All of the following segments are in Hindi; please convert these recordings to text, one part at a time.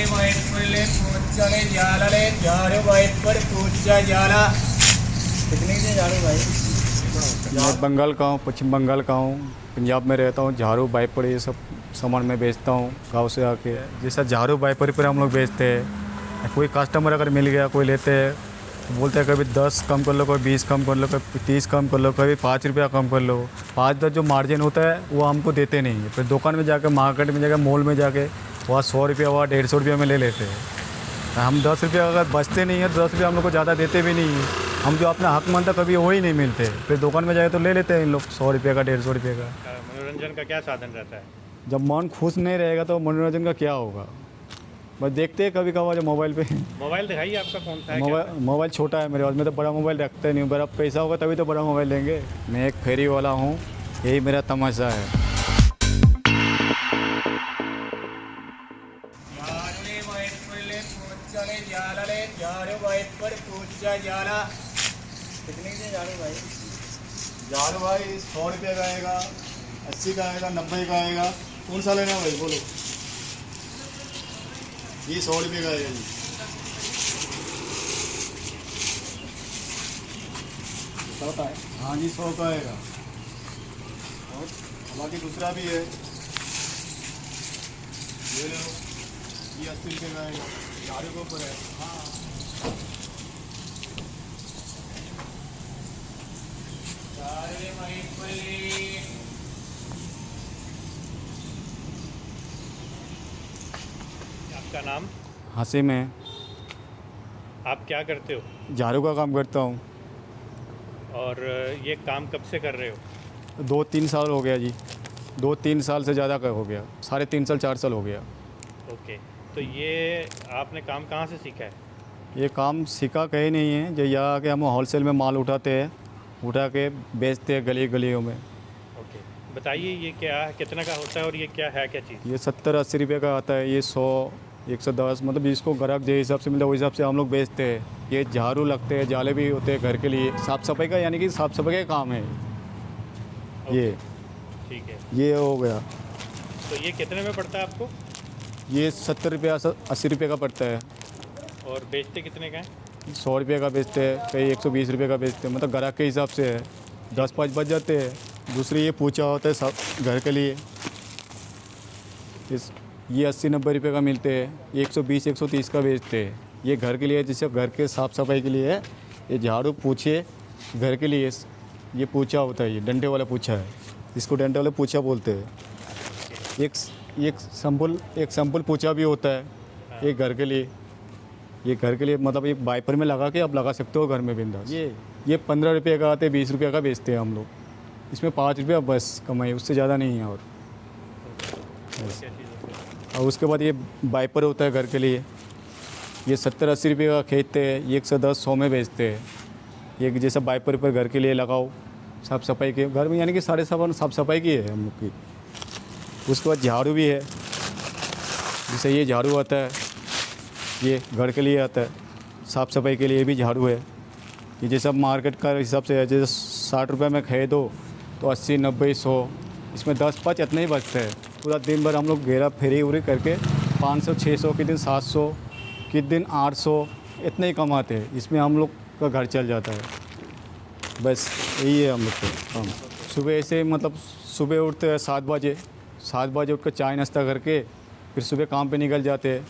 मैं बंगाल का हूँ, पश्चिम बंगाल का हूँ। पंजाब में रहता हूँ। झाड़ू वाइपर ये सब सामान मैं बेचता हूँ गांव से आके। जैसा झाड़ू वाइपर पर हम लोग बेचते हैं, कोई कस्टमर अगर मिल गया, कोई लेते हैं तो बोलते हैं कभी 10 कम कर लो, कभी 20 कम कर लो, कभी 30 कम कर लो, कभी 5 रुपया कम कर लो। 5-10 जो मार्जिन होता है वो हमको देते नहीं है। फिर दुकान में जाकर, मार्केट में जाकर, मॉल में जाके वहाँ 100 रुपया, वहाँ 150 रुपया में ले लेते हैं। हम 10 रुपया अगर बचते नहीं है तो 10 रुपया हम लोग को ज़्यादा देते भी नहीं है। हम जो अपना हक मानता कभी वही नहीं मिलते, फिर दुकान में जाए तो ले लेते हैं इन लोग 100 रुपये का, 150 रुपये का। मनोरंजन का क्या साधन रहता है? जब मन खुश नहीं रहेगा तो मनोरंजन का क्या होगा? बस देखते हैं कभी कभार जो मोबाइल पे। मोबाइल दिखाइए, आपका कौन सा है? मोबाइल छोटा है मेरे पास, मैं तो बड़ा मोबाइल रखते नहीं हूँ। बड़ा पैसा होगा तभी तो बड़ा मोबाइल लेंगे। मैं एक फेरी वाला हूँ, यही मेरा तमाशा है। झाड़ू भाई 100 रुपये का आएगा, 80 का आएगा, 90 का आएगा। कौन सा लेना है भाई बोलो? ये 100 रुपये का आएगा जी। हाँ जी, 100 का आएगा। और बाकी दूसरा भी है, ये लो, ये 80 रुपये का आएगा। झाड़ू के ऊपर है। हाँ, आपका नाम? हासिम है। आप क्या करते हो? झाड़ू का काम करता हूँ। और ये काम कब से कर रहे हो? 2-3 साल हो गया जी। 2-3 साल से ज़्यादा का हो गया, 3.5 साल 4 साल हो गया। ओके, तो ये आपने काम कहाँ से सीखा है? ये काम सीखा कहीं नहीं है, जो यहाँ आके हम होलसेल में माल उठाते हैं, उठा के बेचते हैं गली गलियों में। ओके, बताइए ये क्या है, कितना का होता है और ये क्या है, क्या चीज़? ये 70-80 रुपये का आता है। ये 100, 110, मतलब जिसको ग्राहक जो हिसाब से मिलता है वही हिसाब से हम लोग बेचते हैं। ये झाड़ू लगते हैं, जाले भी होते हैं घर के लिए, साफ़ सफाई का, यानी कि साफ़ सफाई का काम है ये। ठीक है, ये हो गया। तो ये कितने में पड़ता है आपको? ये 70 रुपया 80 रुपये का पड़ता है। और बेचते कितने का है? 100 रुपये का बेचते हैं, कहीं 120 रुपये का बेचते हैं, मतलब ग्राहक के हिसाब से है। 10-5 बच जाते हैं। दूसरी ये पूछा होता है सब घर के लिए, ये 80-90 रुपये का मिलते हैं। 120-130 का बेचते हैं। ये घर के लिए, जैसे घर के साफ़ सफाई के लिए है। ये झाड़ू पूछे घर के लिए, ये पूछा होता है, ये डंडे वाला पूछा है, इसको डंडे वाला पूछा बोलते हैं। एक संपुल पूछा भी होता है, ये घर के लिए। ये घर के लिए मतलब एक वाइपर में लगा के आप लगा सकते हो घर में बिंदास। ये 15 रुपये का आते, 20 रुपये का बेचते हैं हम लोग। इसमें 5 रुपया बस कमाई, उससे ज़्यादा नहीं है। और उसके बाद ये वाइपर होता है घर के लिए। ये 70-80 रुपये का खरीदते हैं, ये 110-100 में बेचते हैं। ये जैसा वाइपर पर घर के लिए लगाओ, साफ़ सफाई के घर में, यानी कि सारे सामान साफ़ सफाई की है हम लोग की। उसके बाद झाड़ू भी है, जैसे ये झाड़ू आता है, ये घर के लिए आता है, साफ़ सफाई के लिए भी झाड़ू है। ये जैसा मार्केट का हिसाब से है, जैसे 60 रुपये में खरीदो तो 80, 90, 100, इसमें 10-5 इतना ही बचता है। पूरा दिन भर हम लोग घेरा फेरी उरी करके 500-600 के दिन, 700 के दिन, 800 इतना ही कमाते हैं। इसमें हम लोग का घर चल जाता है। बस यही है हम लोग का काम। सुबह से मतलब सुबह उठते हैं 7 बजे उठ कर चाय नाश्ता करके फिर सुबह काम पे निकल जाते हैं।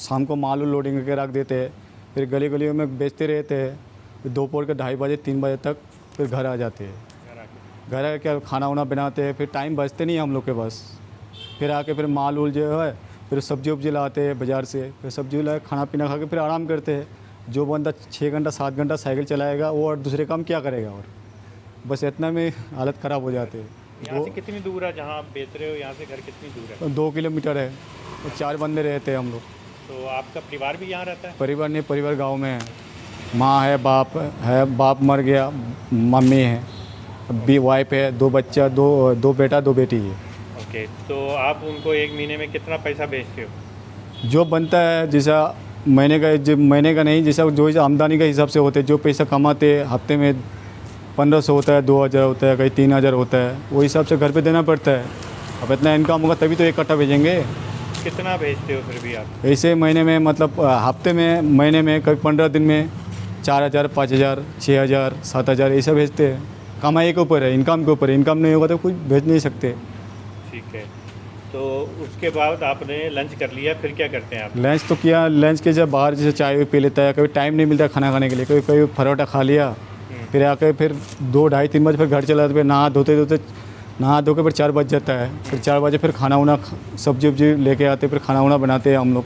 शाम को माल लोडिंग करके रख देते हैं, फिर गली गलियों में बेचते रहते हैं। फिर दोपहर के 2:30 बजे 3 बजे तक फिर घर आ जाते हैं। घर आके खाना वाना बनाते हैं, फिर टाइम बचते नहीं हम लोग के पास। फिर आके फिर माल उल जो है, फिर सब्जी वब्जी लाते हैं बाज़ार से, फिर सब्जी ला खाना पीना खा के फिर आराम करते हैं। जो बंदा 6 घंटा 7 घंटा साइकिल चलाएगा वो और दूसरे काम क्या करेगा? और बस इतना में हालत ख़राब हो जाती है। यहाँ से कितनी दूर है जहाँ आप बेच रहे हो, यहाँ से घर कितनी दूर है? 2 किलोमीटर है। 4 बंदे रहते हैं हम लोग। तो आपका परिवार भी यहाँ रहता है? परिवार नहीं, परिवार गांव में है। माँ है, बाप मर गया, मम्मी है, भी वाइफ है, 2 बच्चा, 2 बेटा 2 बेटी है। ओके, तो आप उनको एक महीने में कितना पैसा बेचते हो? जो बनता है, जैसा महीने का नहीं, जैसा जो आमदनी के हिसाब से होते हैं। जो पैसा कमाते हैं हफ्ते में 1500 होता है, 2000 होता है, कहीं 3000 होता है, वो हिसाब से घर पे देना पड़ता है। अब इतना इनकम होगा तभी तो एक कट्टा भेजेंगे। कितना भेजते हो फिर भी आप? ऐसे महीने में मतलब हफ्ते में, महीने में, कभी 15 दिन में 4,000, 5,000, 6,000, 7,000 ऐसा भेजते हैं। कमाई के ऊपर है, इनकम के ऊपर है। इनकम नहीं होगा तो कुछ भेज नहीं सकते। ठीक है। तो उसके बाद आपने लंच कर लिया, फिर क्या करते हैं आप? लंच तो किया, लंच के जब बाहर जैसे चाय भी पी लेता है, कभी टाइम नहीं मिलता खाना खाने के लिए, कभी कभी परोठा खा लिया, फिर आके फिर 2, ढाई, 3 बजे फिर घर चला जाता, फिर नहा धो के फिर 4 बज जाता है। फिर 4 बजे फिर खाना वाना, सब्जी वब्जी लेके आते, फिर खाना वाना बनाते हैं हम लोग।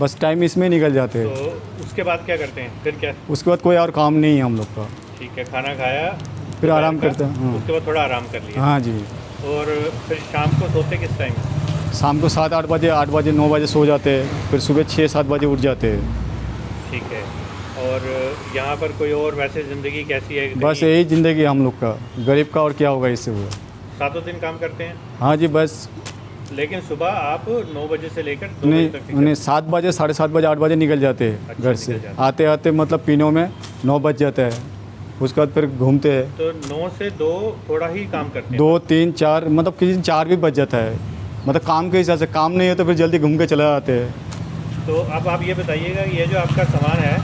बस टाइम इसमें निकल जाते हैं। तो उसके बाद क्या करते हैं फिर क्या? उसके बाद कोई और काम नहीं है हम लोग का। ठीक है, खाना खाया, फिर आराम दोपहर करते का, हैं। हाँ। उसके बाद थोड़ा आराम कर लिया। हाँ जी। और फिर शाम को सोते किस टाइम? शाम को 7, 8 बजे, 8 बजे, 9 बजे सो जाते हैं, फिर सुबह 6, 7 बजे उठ जाते हैं। ठीक है। और यहाँ पर कोई और वैसे ज़िंदगी कैसी है? बस कहीं यही ज़िंदगी है हम लोग का, गरीब का। और क्या होगा इससे हुआ। सातों दिन काम करते हैं, हाँ जी बस। लेकिन सुबह आप 9 बजे से लेकर 2 बजे तक नहीं नहीं, 7 बजे, 7:30 बजे, 8 बजे निकल जाते हैं अच्छा, घर से। निकल जाते हैं। आते आते मतलब पीनो में 9 बज जाता है। उसके बाद फिर घूमते हैं, तो 9 से 2 थोड़ा ही काम करते हैं। 2, 3, 4, मतलब किसी दिन 4 भी बज जाता है। मतलब काम के हिसाब से, काम नहीं है तो फिर जल्दी घूम के चले आते हैं। तो अब आप ये बताइएगा, ये जो आपका सामान है,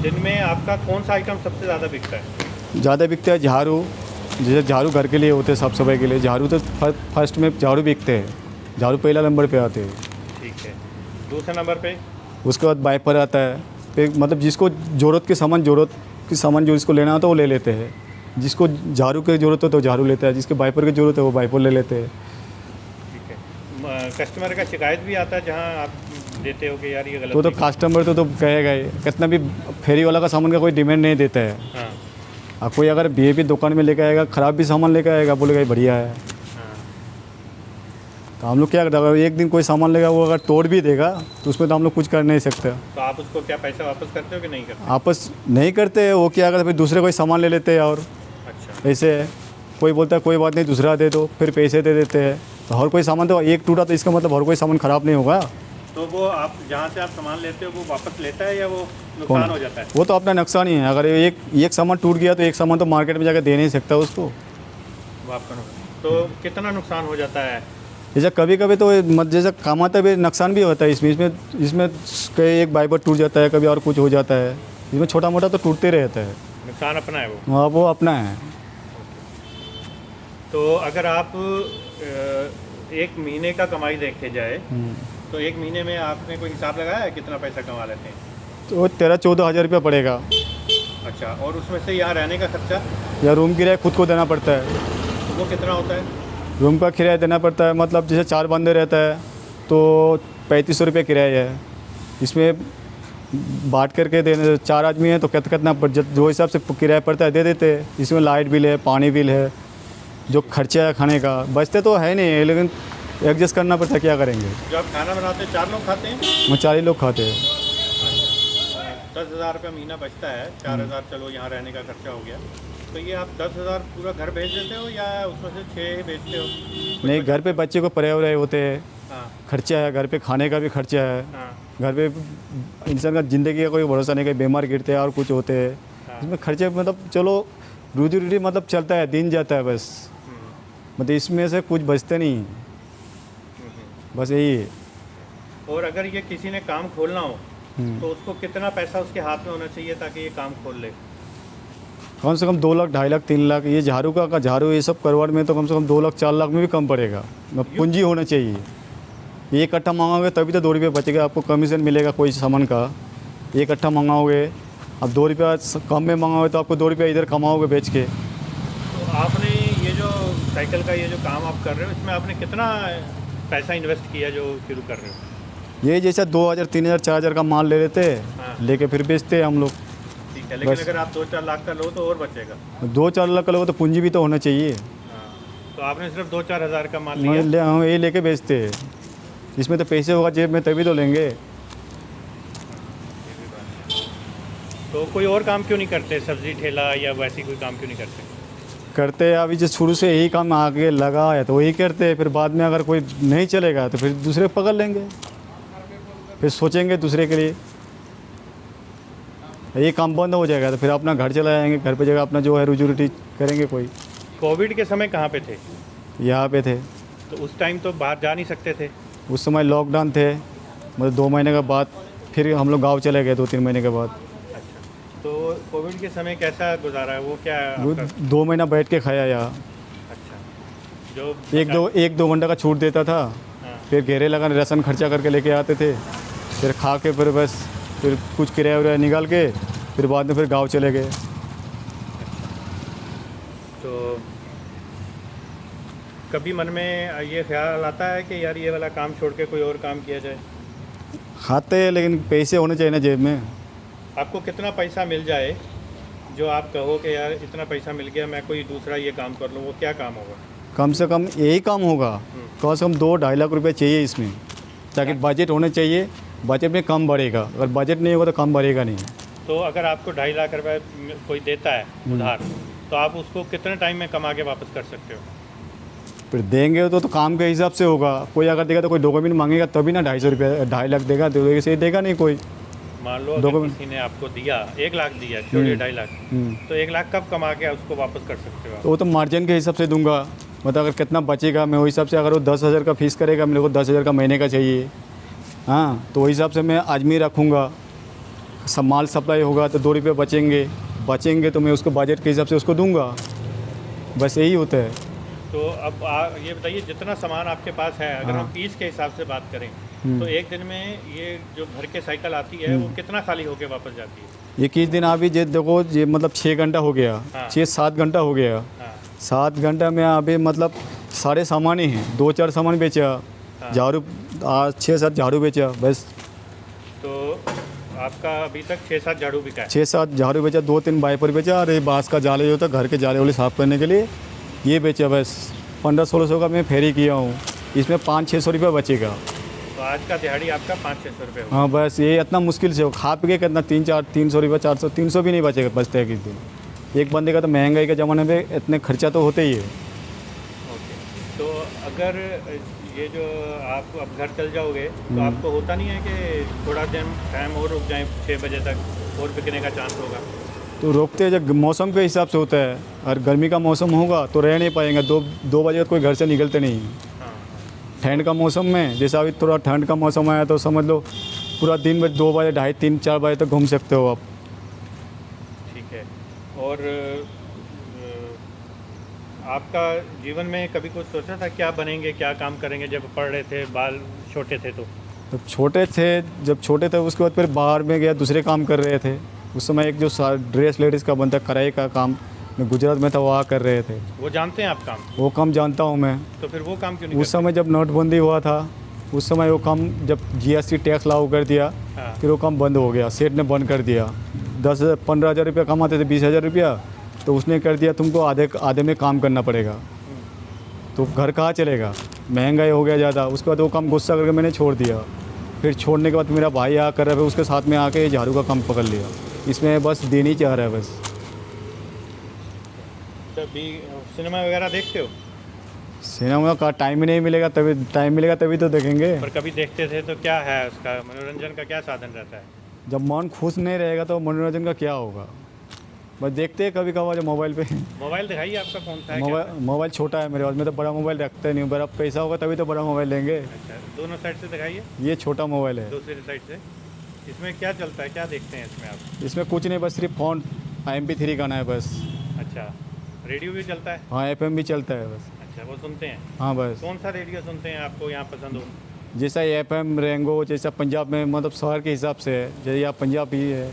जिनमें आपका कौन सा आइटम सबसे ज़्यादा बिकता है? ज़्यादा बिकता है झाड़ू। जैसे झाड़ू घर के लिए होते हैं, साफ सफाई के लिए झाड़ू तो फर्स्ट में झाड़ू बिकते हैं। झाड़ू पहला नंबर पे आते हैं। ठीक है। दूसरे नंबर पे? उसके बाद वाइपर आता है। फिर मतलब जिसको ज़रूरत के सामान जो जिसको लेना होता है वो ले लेते हैं। जिसको झाड़ू की ज़रूरत है तो झाड़ू लेता है, जिसके वाइपर की ज़रूरत है वो वाइपर ले लेते हैं। ठीक है। कस्टमर का शिकायत भी आता है जहाँ आप देते हो कि यार ये गलत तो नहीं? कस्टमर तो कहेगा ही। कितना भी फेरी वाला का सामान का कोई डिमांड नहीं देता है। हाँ और कोई अगर भी दुकान में लेकर आएगा, ख़राब भी सामान लेकर आएगा, बोलेगा ये बढ़िया है। हाँ। तो हम लोग क्या करते हैं, अगर एक दिन कोई सामान लेगा वो अगर तोड़ भी देगा तो उसमें तो हम लोग कुछ कर नहीं सकते। तो आप उसको क्या पैसा वापस करते हो कि नहीं करते? आपस नहीं करते। वो क्या करते, फिर दूसरे कोई सामान ले लेते हैं। और अच्छा। ऐसे है, कोई बोलता है कोई बात नहीं दूसरा दे दो, फिर पैसे दे देते हैं। तो हर कोई सामान, तो एक टूटा तो इसका मतलब हर कोई सामान ख़राब नहीं होगा। तो वो आप जहाँ से आप सामान लेते हो वो वापस लेता है या वो नुकसान हो जाता है? वो तो अपना नुकसान ही है। अगर एक सामान टूट गया तो एक सामान तो मार्केट में जाकर दे नहीं सकता उसको। वो आपका तो कितना नुकसान हो जाता है? जैसे कभी कभी तो जैसे कमाते भी नुकसान भी होता है। इसमें कई एक वाइपर टूट जाता है, कभी और कुछ हो जाता है। इसमें छोटा मोटा तो टूटते रहता है। नुकसान अपना है वो। हाँ वो अपना है। तो अगर आप एक महीने का कमाई देखे जाए तो एक महीने में आपने कोई हिसाब लगाया है कितना पैसा कमा लेते हैं? तो 13-14 हज़ार रुपया पड़ेगा। अच्छा। और उसमें से यहाँ रहने का खर्चा? या रूम किराया खुद को देना पड़ता है। तो वो कितना होता है? रूम का किराया देना पड़ता है। मतलब जैसे 4 बंदे रहता है तो 3500 रुपये किराया है। इसमें बांट करके देने, 4 आदमी हैं तो कितना जो हिसाब से किराया पड़ता है दे देते हैं। इसमें लाइट बिल है, पानी बिल है, जो खर्चा है खाने का, बचते तो है नहीं, लेकिन एडजस्ट करना पड़ता है। क्या करेंगे। जो आप खाना बनाते हैं 4 लोग खाते हैं? वो 4 ही लोग खाते हैं। 10,000 रुपया महीना बचता है। 4,000 चलो यहाँ रहने का खर्चा हो गया। तो ये आप 10,000 पूरा घर भेज देते हो या उसमें से 6 ही बेचते हो? नहीं, घर पे बच्चे को पढ़े हुए होते हैं, हाँ खर्चा है। घर पे खाने का भी खर्चा है। हाँ घर पे इंसान का ज़िंदगी का कोई भरोसा नहीं, कहीं बीमार गिरते हैं और कुछ होते हैं। हाँ। इसमें खर्चे मतलब चलो रोजी रोटी मतलब चलता है, दिन जाता है बस। मतलब इसमें से कुछ बचते नहीं, बस यही है। और अगर ये किसी ने काम खोलना हो तो उसको कितना पैसा उसके हाथ में होना चाहिए ताकि ये काम खोल ले? कम से कम 2 लाख, 2.5 लाख, 3 लाख। ये झाड़ू का झाड़ू ये सब करवाने में तो कम से कम 2 लाख, 4 लाख में भी कम पड़ेगा। पूंजी होना चाहिए। ये इकट्ठा मंगाओगे तभी तो 2 रुपये बचेगा, आपको कमीशन मिलेगा कोई सामान का। एक इकट्ठा मंगाओगे, अब 2 रुपया कम में मंगाओगे तो आपको 2 रुपया इधर कमाओगे बेच के। तो आपने ये जो साइकिल का ये जो काम आप कर रहे हो इसमें आपने कितना पैसा इन्वेस्ट किया जो शुरू कर रहे हो? ये जैसा 2,000, 3,000, 4,000 का माल ले लेते हैं, हाँ। लेके फिर बेचते हैं हम लोग। ठीक है, लेकिन बस। अगर आप 2-4 लाख का लो तो और बचेगा। 2-4 लाख का लोगे तो पूंजी भी तो होना चाहिए। हाँ। तो आपने सिर्फ 2-4 हज़ार का माल हम लिया? हम ये लेके बेचते हैं। इसमें तो पैसे होगा जेब में तभी तो लेंगे। तो कोई और काम क्यों नहीं करते? सब्जी ठेला या वैसी कोई काम क्यों नहीं करते? करते हैं। अभी जो शुरू से यही काम आगे लगा है तो वही करते हैं। फिर बाद में अगर कोई नहीं चलेगा तो फिर दूसरे पकड़ लेंगे, फिर सोचेंगे दूसरे के लिए। ये काम बंद हो जाएगा तो फिर अपना घर चला जाएंगे, घर पे जगह अपना जो है रोजी रोटी करेंगे। कोई कोविड के समय कहाँ पे थे? यहाँ पे थे। तो उस टाइम तो बाहर जा नहीं सकते थे। उस समय लॉकडाउन थे, मतलब 2 महीने के बाद फिर हम लोग गाँव चले गए 2-3 महीने के बाद। अच्छा, तो कोविड के समय कैसा गुजारा है, वो क्या वो आपका? 2 महीना बैठ के खाया यहाँ। अच्छा, जो 1-2 घंटा का छूट देता था, हाँ, फिर घेरे लगा राशन खर्चा करके लेके आते थे, फिर खा के फिर बस फिर कुछ किराया उराया निकाल के फिर बाद में फिर गांव चले गए। तो कभी मन में ये ख्याल आता है कि यार ये वाला काम छोड़ के कोई और काम किया जाए? खाते हैं लेकिन पैसे होने चाहिए ना जेब में। आपको कितना पैसा मिल जाए जो आप कहो कि यार इतना पैसा मिल गया मैं कोई दूसरा ये काम कर लूँ, वो क्या काम होगा? कम से कम यही काम होगा, कम से कम 2-2.5 लाख रुपए चाहिए इसमें, ताकि बजट होने चाहिए। बजट में कम बढ़ेगा, अगर बजट नहीं होगा तो कम बढ़ेगा नहीं। तो अगर आपको 2.5 लाख रुपए कोई देता है उधार, तो आप उसको कितने टाइम में कमा के वापस कर सकते हो? फिर देंगे तो काम के हिसाब से होगा। कोई अगर देगा तो कोई डॉक्यूमेंट मांगेगा तभी ना 250 रुपये 2.5 लाख देगा, तो ऐसे देगा नहीं कोई। मान लो अगर किसी ने आपको दिया 1 लाख दिया, छोड़िए 2.5 लाख, तो 1 लाख कब कमा के उसको वापस कर सकते हो आप? तो वो तो मार्जिन के हिसाब से दूंगा, मतलब अगर कितना बचेगा मैं वही हिसाब से, अगर वो 10,000 का फीस करेगा, मेरे को 10,000 का महीने का चाहिए, हाँ, तो वही हिसाब से मैं आदमी रखूँगा। सब माल सप्लाई होगा तो 2 रुपये बचेंगे तो मैं उसको बजट के हिसाब से उसको दूंगा, बस यही होता है। तो अब ये बताइए, जितना सामान आपके पास है, अगर हम पीस के हिसाब से बात करें तो एक दिन में ये जो भर के साइकिल आती है वो कितना खाली होके वापस जाती है? 21 दिन अभी जे देखो ये मतलब 6 घंटा हो गया, हाँ। 6-7 घंटा हो गया। हाँ, 7 घंटा में अभी मतलब सारे सामान ही हैं, 2-4 सामान बेचा, हाँ। झाड़ू 6-7 झाड़ू बेचा बस। तो आपका अभी तक 6-7 झाड़ू बिका है? 6-7 झाड़ू बेचा, 2-3 वाइपर बेचा, और ये बाँस का जाले जो होता है घर के जाले वाले साफ़ करने के लिए, ये बेचा बस। 1500-1600 का मैं फेरी किया हूँ, इसमें 500-600 रुपये बचेगा। तो आज का दिहाड़ी आपका 500-600 रुपये होगा। हाँ बस ये इतना मुश्किल से हो, खा पी के कितना 300 रुपये 400 300 भी नहीं बचेगा, बचते हैं किस दिन। एक बंदे का तो महंगाई के ज़माने में इतने खर्चा तो होते ही है। ओके, तो अगर ये जो आप अब घर चल जाओगे तो आपको होता नहीं है कि थोड़ा दिन टाइम और रुक जाएं, 6 बजे तक और बिकने का चांस होगा? तो रोकते हैं जब मौसम के हिसाब से होता है, और गर्मी का मौसम होगा तो रह नहीं पाएंगे, 2 बजे तक कोई घर से निकलते नहीं। हाँ, ठंड का मौसम में जैसे अभी थोड़ा ठंड का मौसम आया तो समझ लो पूरा दिन में 2 बजे 2:30 3 4 बजे तक घूम सकते हो आप। ठीक है। और आपका जीवन में कभी कुछ सोचा था क्या बनेंगे, क्या काम करेंगे जब पढ़ रहे थे, बाल छोटे थे तो? जब छोटे थे उसके बाद फिर बाहर में गया, दूसरे काम कर रहे थे। उस समय एक जो ड्रेस लेडीज़ का बनता है कढ़ाई का काम, मैं गुजरात में था, वहाँ कर रहे थे। वो जानते हैं आप काम? वो काम जानता हूँ मैं। तो फिर वो काम क्यों नहीं उस समय जब नोटबंदी हुआ था, उस समय वो काम जब GST टैक्स लागू कर दिया, हाँ। फिर वो काम बंद हो गया, सेठ ने बंद कर दिया। 10,000-15,000 रुपया कमाते थे, 20,000 रुपया, तो उसने कर दिया तुमको आधे में काम करना पड़ेगा। तो घर कहाँ चलेगा, महंगाई हो गया ज़्यादा। उसके बाद वो काम गुस्सा करके मैंने छोड़ दिया। फिर छोड़ने के बाद मेरा भाई आ कर रहा है, उसके साथ में आके झाड़ू का काम पकड़ लिया। इसमें बस देनी ही चाह रहा है बस। तभी सिनेमा वगैरह देखते हो? सिनेमा का टाइम ही नहीं मिलेगा, तभी तो देखेंगे। पर कभी देखते थे तो क्या है उसका मनोरंजन का क्या साधन रहता है? जब मन खुश नहीं रहेगा तो मनोरंजन का क्या होगा, बस देखते हैं कभी कभार जो मोबाइल पे। मोबाइल दिखाइए, आपका कौन सा है? क्या? मोबाइल छोटा है मेरे पास, मैं तो बड़ा मोबाइल रखता नहीं हूँ। बड़ा पैसा होगा तभी तो बड़ा मोबाइल लेंगे। अच्छा, दोनों साइड से दिखाइए। ये छोटा मोबाइल है। दूसरी साइड से इसमें क्या चलता है, क्या देखते हैं इसमें आप? इसमें कुछ नहीं, बस सिर्फ फ़ोन MP3 गाना है बस। अच्छा, रेडियो भी चलता है? हाँ FM भी चलता है बस। अच्छा, वो सुनते हैं? हाँ बस। कौन सा रेडियो सुनते हैं आपको यहाँ पसंद हो? जैसा FM रेंगो, जैसा पंजाब में मतलब शहर के हिसाब से है, जैसे यहाँ पंजाब ही है।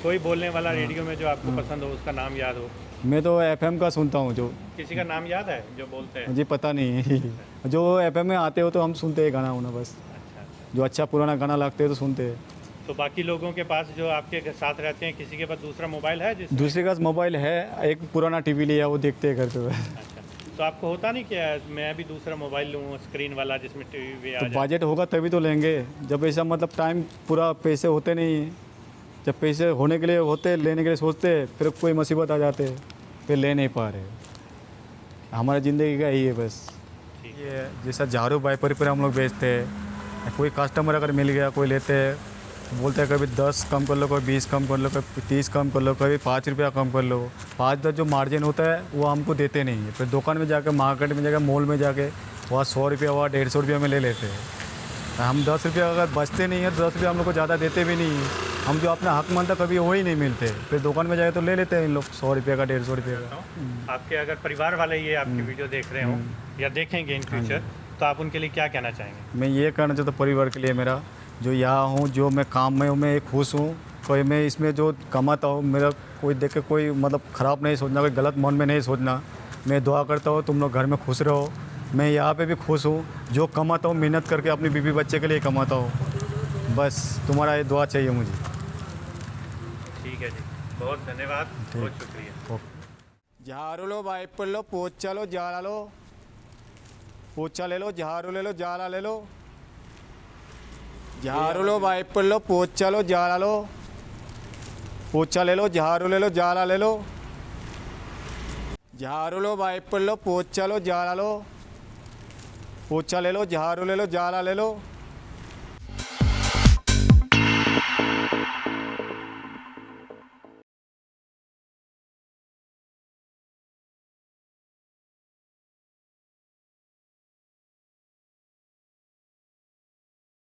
कोई बोलने वाला रेडियो में जो आपको पसंद हो, उसका नाम याद हो? मैं तो FM का सुनता हूँ। जो किसी का नाम याद है जो बोलते हैं? मुझे पता नहीं। जो FM में आते हो तो हम सुनते हैं गाना होना बस। अच्छा, जो अच्छा पुराना गाना लगते है तो सुनते हैं। तो बाकी लोगों के पास जो आपके साथ रहते हैं, किसी के पास दूसरा मोबाइल है जिस? दूसरे का मोबाइल है, एक पुराना TV लिया, वो देखते हैं घर पे। अच्छा, तो आपको होता नहीं कि मैं भी दूसरा मोबाइल लूँ स्क्रीन वाला जिसमें TV भी आ तो जाए? बजट होगा तभी तो लेंगे। जब ऐसा मतलब टाइम पूरा पैसे होते नहीं, जब पैसे होने के लिए होते, लेने के लिए सोचते, फिर कोई मुसीबत आ जाते, फिर ले नहीं पा रहे। हमारा ज़िंदगी का यही है बस। ठीक। ये जैसा झाड़ू वाइपर पर हम लोग बेचते हैं, कोई कस्टमर अगर मिल गया, कोई लेते हैं, बोलते हैं कभी 10 कम कर लो, कभी 20 कम कर लो, कभी 30 कम कर लो, कभी 5 रुपया कम कर लो। 5-10 जो मार्जिन होता है वो हमको देते नहीं है। फिर दुकान में जाकर, मार्केट में जाकर, मॉल में जाके वहाँ 100 रुपया, वहाँ 150 रुपया में ले लेते हैं। हम 10 रुपये अगर बचते नहीं हैं तो 10 रुपये हम लोग को ज़्यादा देते भी नहीं हैं। हम जो अपना हक मानता कभी वही नहीं मिलते, फिर दुकान में जाए तो ले लेते हैं इन लोग 100 रुपये का 150 रुपये का। आपके अगर परिवार वाले ये आपकी वीडियो देख रहे हों या देखेंगे इन फ्यूचर, तो आप उनके लिए क्या कहना चाहेंगे? मैं ये कहना चाहता हूँ परिवार के लिए मेरा, जो यहाँ हूँ, जो मैं काम में हूँ, मैं खुश हूँ। कोई मैं इसमें जो कमाता हूँ, मेरा कोई देख के कोई मतलब ख़राब नहीं सोचना, कोई गलत मन में नहीं सोचना। मैं दुआ करता हूँ तुम लोग घर में खुश रहो। मैं यहाँ पे भी खुश हूँ, जो कमाता हूँ मेहनत करके अपनी बीवी बच्चे के लिए कमाता हूँ। बस तुम्हारा ये दुआ चाहिए मुझे। ठीक है जी, बहुत धन्यवाद, बहुत शुक्रिया। झाड़ू लो, वाइपर लो, पोछा लो, जाला लो, पोछा ले लो, झाड़ू ले लो, जाला ले लो। झाड़ू लो, वाइपर लो, पोछा लो, जाला लो, पोछा ले लो, झाड़ू ले लो, जाला ले लो। झाड़ू लो, वाइपर लो, पोछा लो, जाला लो, पोछा ले लो, झाड़ू ले लो, जाला ले लो।